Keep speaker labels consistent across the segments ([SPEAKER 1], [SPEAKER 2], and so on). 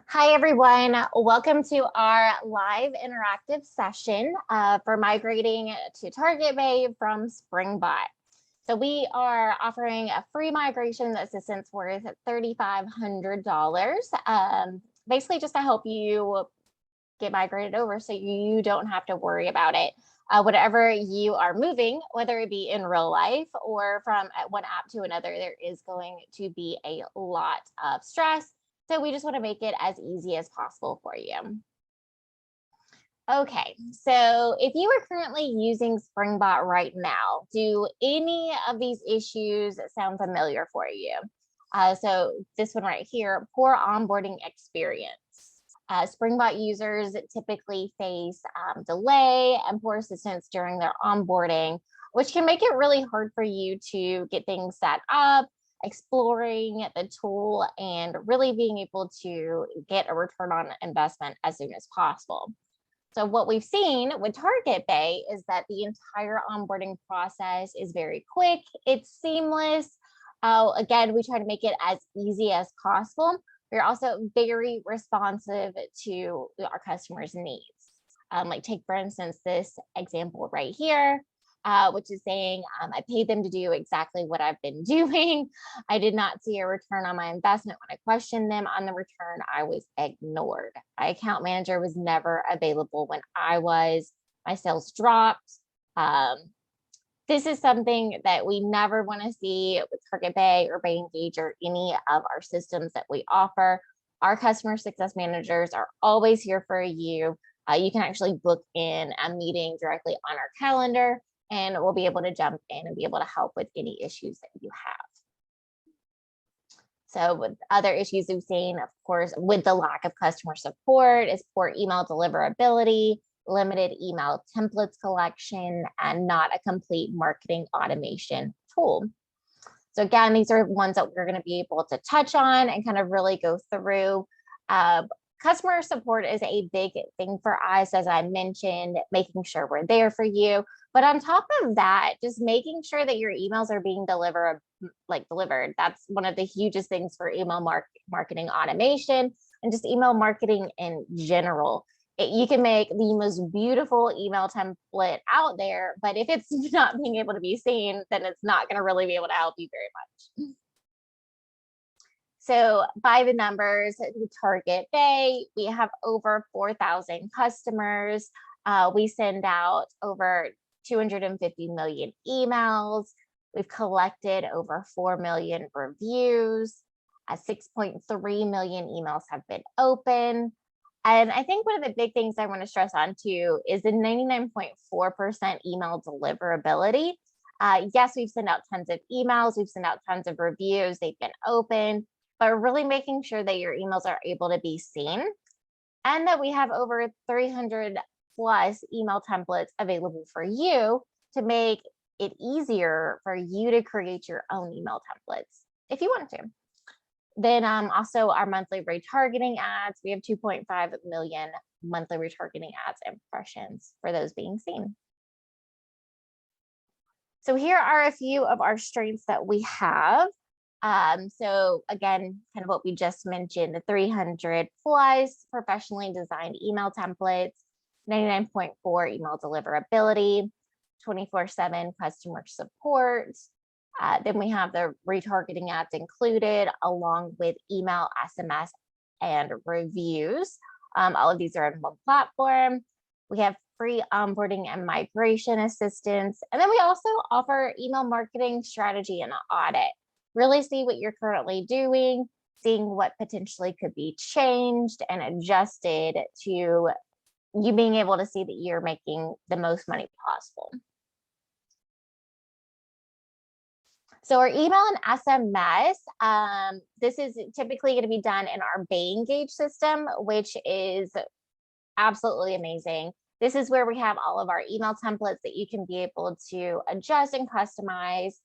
[SPEAKER 1] Hi, everyone. Welcome to our live interactive session for migrating to TargetBay from Springbot. So we are offering a free migration assistance worth $3,500, basically just to help you get migrated over so you don't have to worry about it. Whatever you are moving, whether it be in real life or from one app to another, there is going to be a lot of stress. So we just want to make it as easy as possible for you. Okay, so if you are currently using Springbot right now, do any of these issues sound familiar for you? So this one right here, poor onboarding experience. Springbot users typically face delay and poor assistance during their onboarding, which can make it really hard for you to get things set up, exploring the tool, and really being able to get a return on investment as soon as possible. So what we've seen with TargetBay is that the entire onboarding process is very quick, it's seamless. Again, we try to make it as easy as possible. We're also very responsive to our customers' needs. Like take, for instance, this example right here, which is saying I paid them to do exactly what I've been doing. I did not see a return on my investment. When I questioned them on the return, I was ignored. My account manager was never available when I was. My sales dropped. This is something that we never want to see with TargetBay or BayEngage or any of our systems that we offer. Our customer success managers are always here for you. You can actually book in a meeting directly on our calendar, and we'll be able to jump in and be able to help with any issues that you have. So with other issues we've seen, of course, with the lack of customer support is poor email deliverability, limited email templates collection, and not a complete marketing automation tool. So again, these are ones that we're going to be able to touch on and kind of really go through. Customer support is a big thing for us, as I mentioned, making sure we're there for you. But on top of that, just making sure that your emails are being delivered. That's one of the hugest things for email marketing automation and just email marketing in general. You can make the most beautiful email template out there, but if it's not being able to be seen, then it's not going to really be able to help you very much. So by the numbers, TargetBay, we have over 4,000 customers. We send out over 250 million emails. We've collected over 4 million reviews. 6.3 million emails have been opened. And I think one of the big things I want to stress on too is the 99.4% email deliverability. Yes, we've sent out tons of emails, we've sent out tons of reviews, they've been open, but really making sure that your emails are able to be seen and that we have over 300 plus email templates available for you to make it easier for you to create your own email templates if you want to. Then also our monthly retargeting ads, we have 2.5 million monthly retargeting ads impressions for those being seen. So here are a few of our strengths that we have. So again, kind of what we just mentioned, the 300 plus professionally designed email templates, 99.4 email deliverability, 24/7 customer support. Then we have the retargeting ads included along with email, SMS, and reviews. All of these are on one platform. We have free onboarding and migration assistance. And then we also offer email marketing strategy and audit. Really see what you're currently doing, seeing what potentially could be changed and adjusted to you being able to see that you're making the most money possible. So our email and SMS, this is typically going to be done in our BayEngage system, which is absolutely amazing. This is where we have all of our email templates that you can be able to adjust and customize.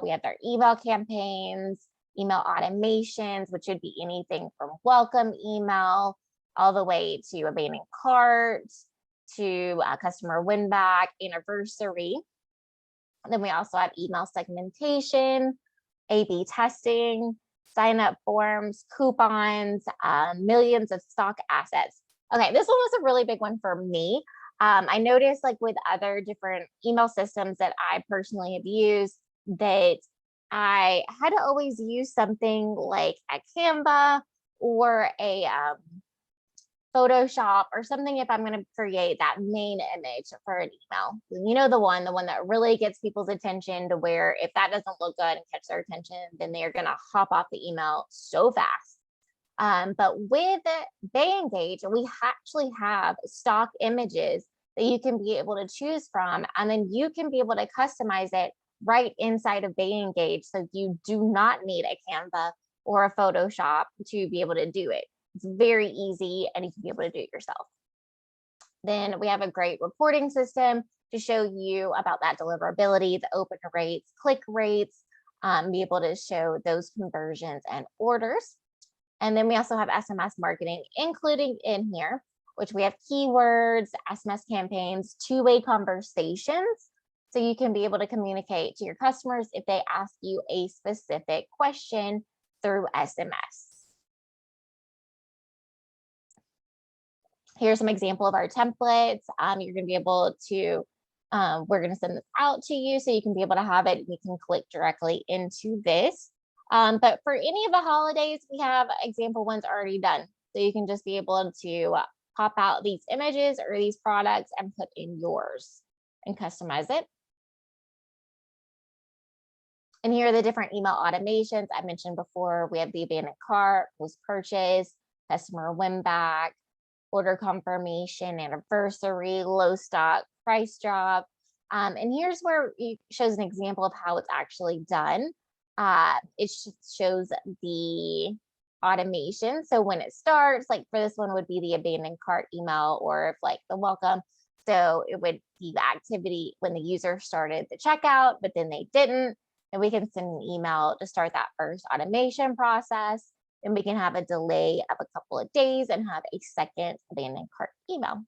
[SPEAKER 1] We have our email campaigns, email automations, which would be anything from welcome email all the way to abandoned cart to customer win back, anniversary. And then we also have email segmentation, A/B testing, sign up forms, coupons, millions of stock assets. Okay, this one was a really big one for me. I noticed like with other different email systems that I personally have used that I had to always use something like a Canva or a Photoshop or something if I'm going to create that main image for an email. You know, the one that really gets people's attention, to where if that doesn't look good and catch their attention, then they're going to hop off the email so fast. But with BayEngage, we actually have stock images that you can be able to choose from, and then you can be able to customize it right inside of BayEngage. So you do not need a Canva or a Photoshop to be able to do it. It's very easy, and you can be able to do it yourself. Then we have a great reporting system to show you about that deliverability, the open rates, click rates, be able to show those conversions and orders. And then we also have SMS marketing including in here, which we have keywords, SMS campaigns, two-way conversations. So you can be able to communicate to your customers if they ask you a specific question through SMS. Here's some example of our templates. You're going to be able to, we're going to send this out to you so you can be able to have it. You can click directly into this. But for any of the holidays, we have example ones already done. So you can just be able to pop out these images or these products and put in yours and customize it. And here are the different email automations I mentioned before. We have the abandoned cart, post purchase, customer win back, order confirmation, anniversary, low stock, price drop. And here's where it shows an example of how it's actually done. It shows the automation. So when it starts, like for this one would be the abandoned cart email, or if like the welcome. So it would be the activity when the user started the checkout, but then they didn't. And we can send an email to start that first automation process. And we can have a delay of a couple of days and have a second abandoned cart email.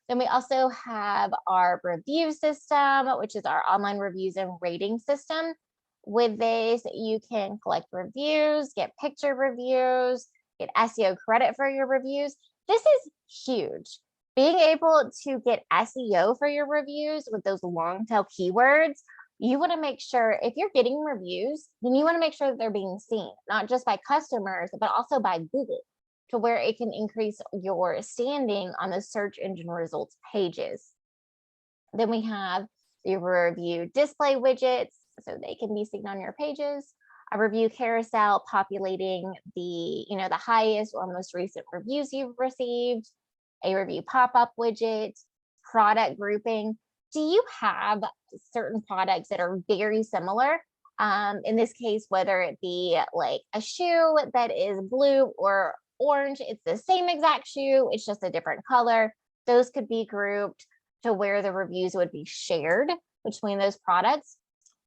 [SPEAKER 1] Then we also have our review system, which is our online reviews and rating system. With this, you can collect reviews, get picture reviews, get SEO credit for your reviews. This is huge. Being able to get SEO for your reviews with those long tail keywords, you want to make sure if you're getting reviews, then you want to make sure that they're being seen, not just by customers, but also by Google, to where it can increase your standing on the search engine results pages. Then we have the review display widgets, so they can be seen on your pages. A review carousel populating the, the highest or most recent reviews you've received. A review pop-up widget, product grouping. Do you have certain products that are very similar? In this case, whether it be like a shoe that is blue or orange, it's the same exact shoe, it's just a different color. Those could be grouped to where the reviews would be shared between those products.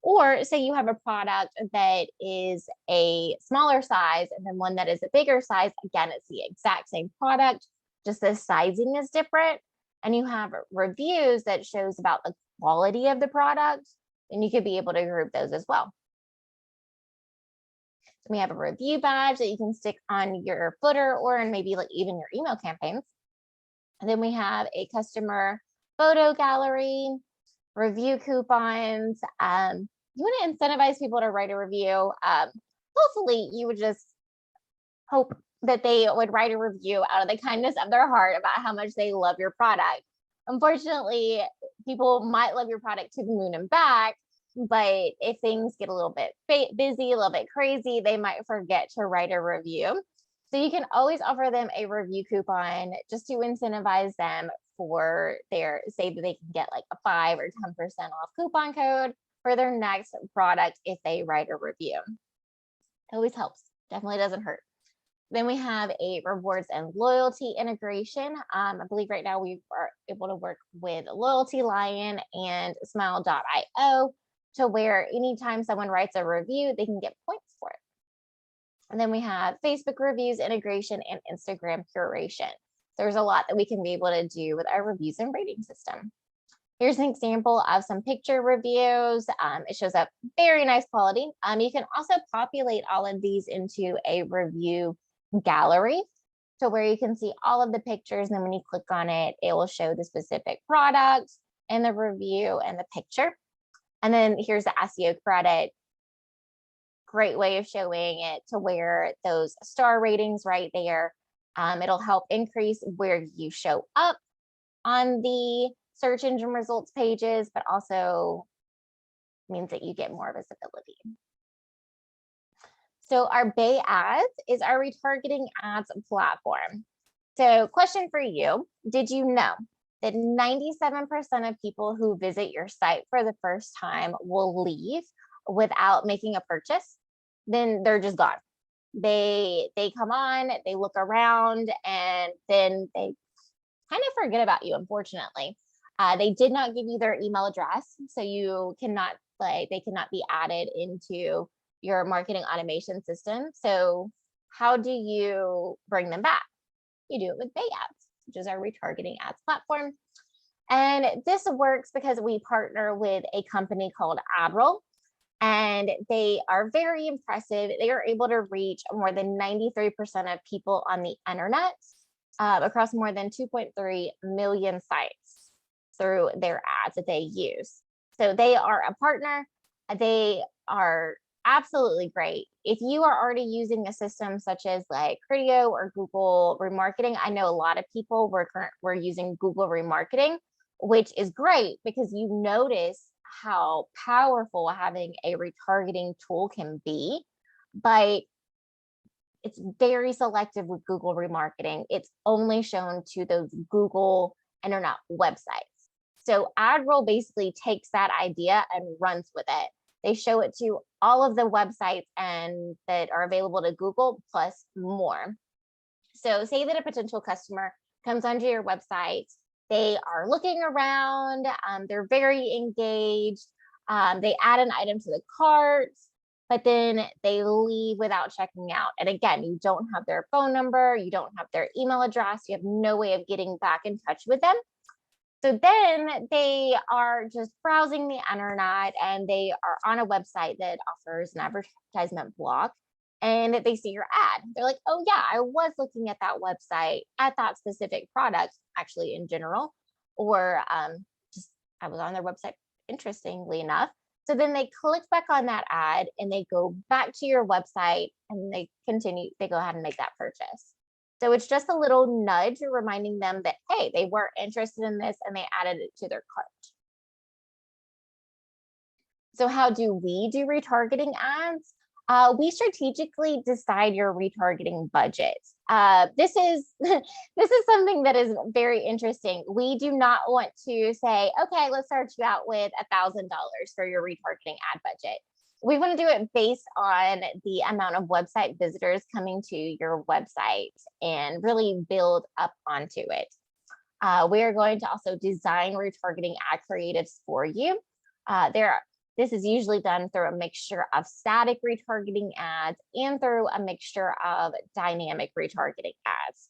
[SPEAKER 1] Or say you have a product that is a smaller size and then one that is a bigger size. Again, it's the exact same product, just the sizing is different. And you have reviews that shows about the quality of the product, and you could be able to group those as well. We have a review badge that you can stick on your footer or in maybe like even your email campaigns. And then we have a customer photo gallery, review coupons. You want to incentivize people to write a review. Hopefully you would just hope that they would write a review out of the kindness of their heart about how much they love your product. Unfortunately, people might love your product to the moon and back, but if things get a little bit busy, a little bit crazy, they might forget to write a review. So you can always offer them a review coupon just to incentivize them for their, say that they can get like a 5 or 10% off coupon code for their next product if they write a review. It always helps, definitely doesn't hurt. Then we have a rewards and loyalty integration. I believe right now we are able to work with Loyalty Lion and Smile.io to where anytime someone writes a review, they can get points for it. And then we have Facebook reviews integration and Instagram curation. There's a lot that we can be able to do with our reviews and rating system. Here's an example of some picture reviews. It shows up very nice quality. You can also populate all of these into a review gallery. So where you can see all of the pictures, and then when you click on it, it will show the specific product and the review and the picture. And then here's the SEO credit. Great way of showing it to where those star ratings right there. It'll help increase where you show up on the search engine results pages, but also means that you get more visibility. So our BayEngage is our retargeting ads platform. So question for you, did you know that 97% of people who visit your site for the first time will leave without making a purchase? Then they're just gone. They come on, they look around, and then they kind of forget about you, unfortunately. They did not give you their email address, so you cannot, they cannot be added into your marketing automation system. So how do you bring them back? You do it with BayEngage, which is our retargeting ads platform. And this works because we partner with a company called AdRoll, and they are very impressive. They are able to reach more than 93% of people on the internet across more than 2.3 million sites through their ads that they use. So they are a partner. They are absolutely great. If you are already using a system such as like Criteo or Google remarketing, I know a lot of people were using Google remarketing, which is great because you notice how powerful having a retargeting tool can be, but it's very selective with Google remarketing. It's only shown to those Google internet websites. So AdRoll basically takes that idea and runs with it. They show it to all of the websites and that are available to Google plus more. So say that a potential customer comes onto your website, they are looking around, they're very engaged, they add an item to the cart, but then they leave without checking out. And again, you don't have their phone number, you don't have their email address, you have no way of getting back in touch with them. So then they are just browsing the internet and they are on a website that offers an advertisement block, and they see your ad. They're like, oh yeah, I was looking at that website at that specific product, actually in general, or just I was on their website, interestingly enough. So then they click back on that ad and they go back to your website and they go ahead and make that purchase. So it's just a little nudge reminding them that, hey, they were interested in this and they added it to their cart. So how do we do retargeting ads? We strategically decide your retargeting budget. This is something that is very interesting. We do not want to say, okay, let's start you out with $1,000 for your retargeting ad budget. We want to do it based on the amount of website visitors coming to your website and really build up onto it. We are going to also design retargeting ad creatives for you. This is usually done through a mixture of static retargeting ads and through a mixture of dynamic retargeting ads.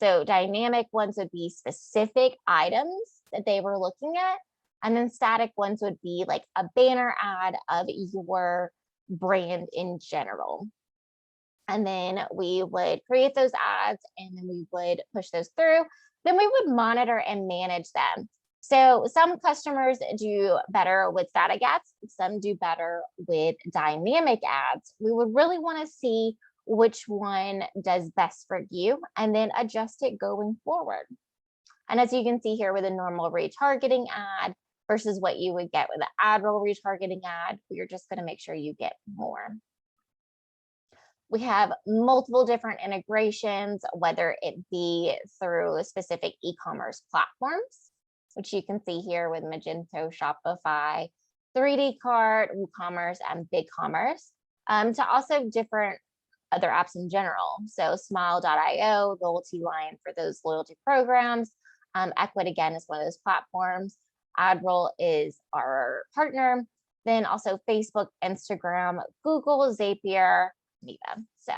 [SPEAKER 1] So dynamic ones would be specific items that they were looking at, and then static ones would be like a banner ad of your brand in general. And then we would create those ads and then we would push those through. Then we would monitor and manage them. So some customers do better with static ads, some do better with dynamic ads. We would really want to see which one does best for you and then adjust it going forward. And as you can see here with a normal retargeting ad versus what you would get with an AdRoll retargeting ad, you're just going to make sure you get more. We have multiple different integrations, whether it be through specific e-commerce platforms, which you can see here with Magento, Shopify, 3D Cart, WooCommerce, and BigCommerce, to also different other apps in general. So Smile.io, Loyalty Line for those loyalty programs. Ecwid, again, is one of those platforms. AdRoll is our partner. Then also Facebook, Instagram, Google, Zapier, Meta. So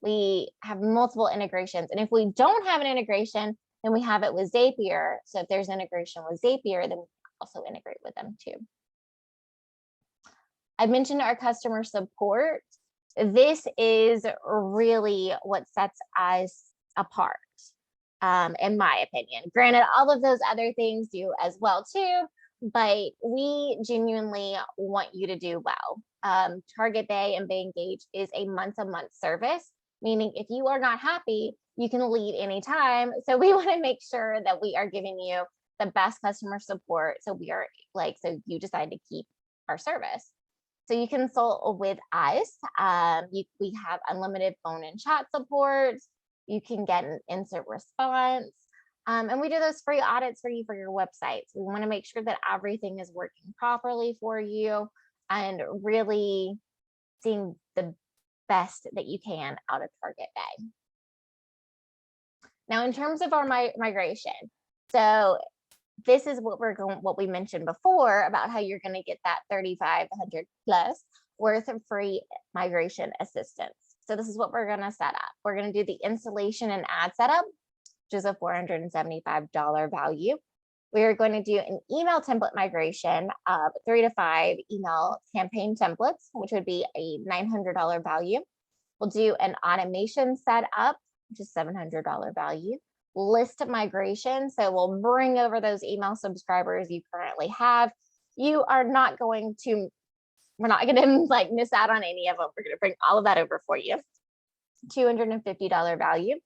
[SPEAKER 1] we have multiple integrations. And if we don't have an integration, then we have it with Zapier. So if there's integration with Zapier, then we also integrate with them too. I mentioned our customer support. This is really what sets us apart, in my opinion. Granted, all of those other things do as well too, but we genuinely want you to do well. TargetBay and BayEngage is a month-to-month service, meaning if you are not happy, you can leave anytime. So we want to make sure that we are giving you the best customer support. So so you decide to keep our service. So you consult with us. We have unlimited phone and chat support. You can get an instant response. And we do those free audits for you for your websites. We want to make sure that everything is working properly for you and really seeing the best that you can out of TargetBay. Now, in terms of our migration, so this is what we mentioned before about how you're going to get that 3,500 plus worth of free migration assistance. So this is what we're going to set up. We're going to do the installation and ad setup, which is a $475 value. We are going to do an email template migration of 3 to 5 email campaign templates, which would be a $900 value. We'll do an automation setup, which is $700 value. List migration, so we'll bring over those email subscribers you currently have. We're not going to like miss out on any of them. We're going to bring all of that over for you. $250 value.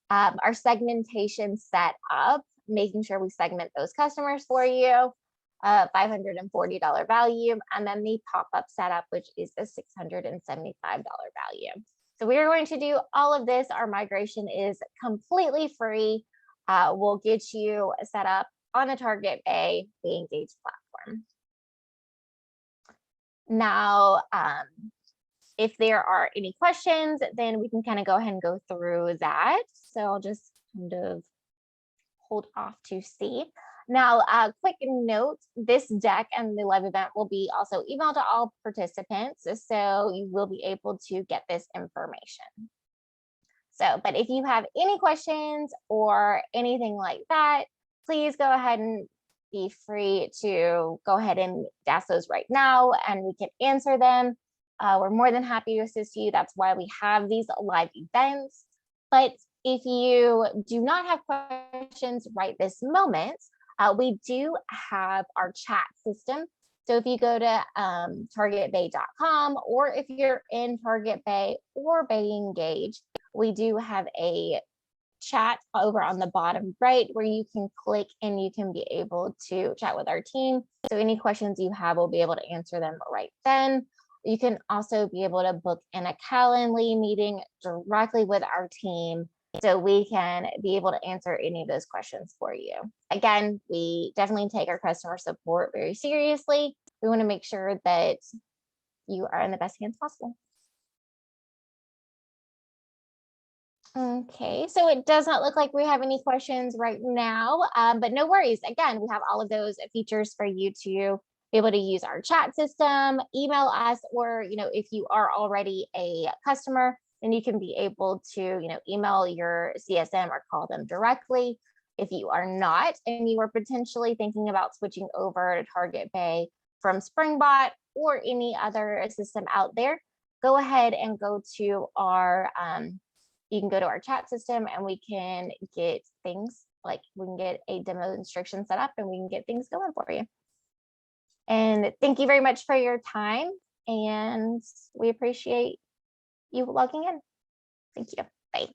[SPEAKER 1] Our segmentation set up, making sure we segment those customers for you, $540 value, and then the pop-up setup, which is a $675 value. So we are going to do all of this. Our migration is completely free. We'll get you set up on the TargetBay BayEngage platform. Now, if there are any questions, then we can kind of go ahead and go through that. So I'll just kind of hold off to see. Now, a quick note, this deck and the live event will be also emailed to all participants, so you will be able to get this information. So, but if you have any questions or anything like that, please go ahead and be free to go ahead and ask those right now, and we can answer them. We're more than happy to assist you. That's why we have these live events. But if you do not have questions right this moment, we do have our chat system. So if you go to targetbay.com, or if you're in TargetBay or BayEngage, we do have a chat over on the bottom right where you can click and you can be able to chat with our team. So any questions you have, we'll be able to answer them right then. You can also be able to book in a Calendly meeting directly with our team, so we can be able to answer any of those questions for you. Again, we definitely take our customer support very seriously. We want to make sure that you are in the best hands possible. Okay, so it does not look like we have any questions right now, but no worries. Again, we have all of those features for you to be able to use our chat system, email us, or if you are already a customer, then you can be able to email your CSM or call them directly. If you are not, and you are potentially thinking about switching over to TargetBay from Springbot or any other system out there, go ahead and go to our you can go to our chat system, and we can get things like we can get a demo instruction set up, and we can get things going for you. And thank you very much for your time, and we appreciate you logging in. Thank you. Bye.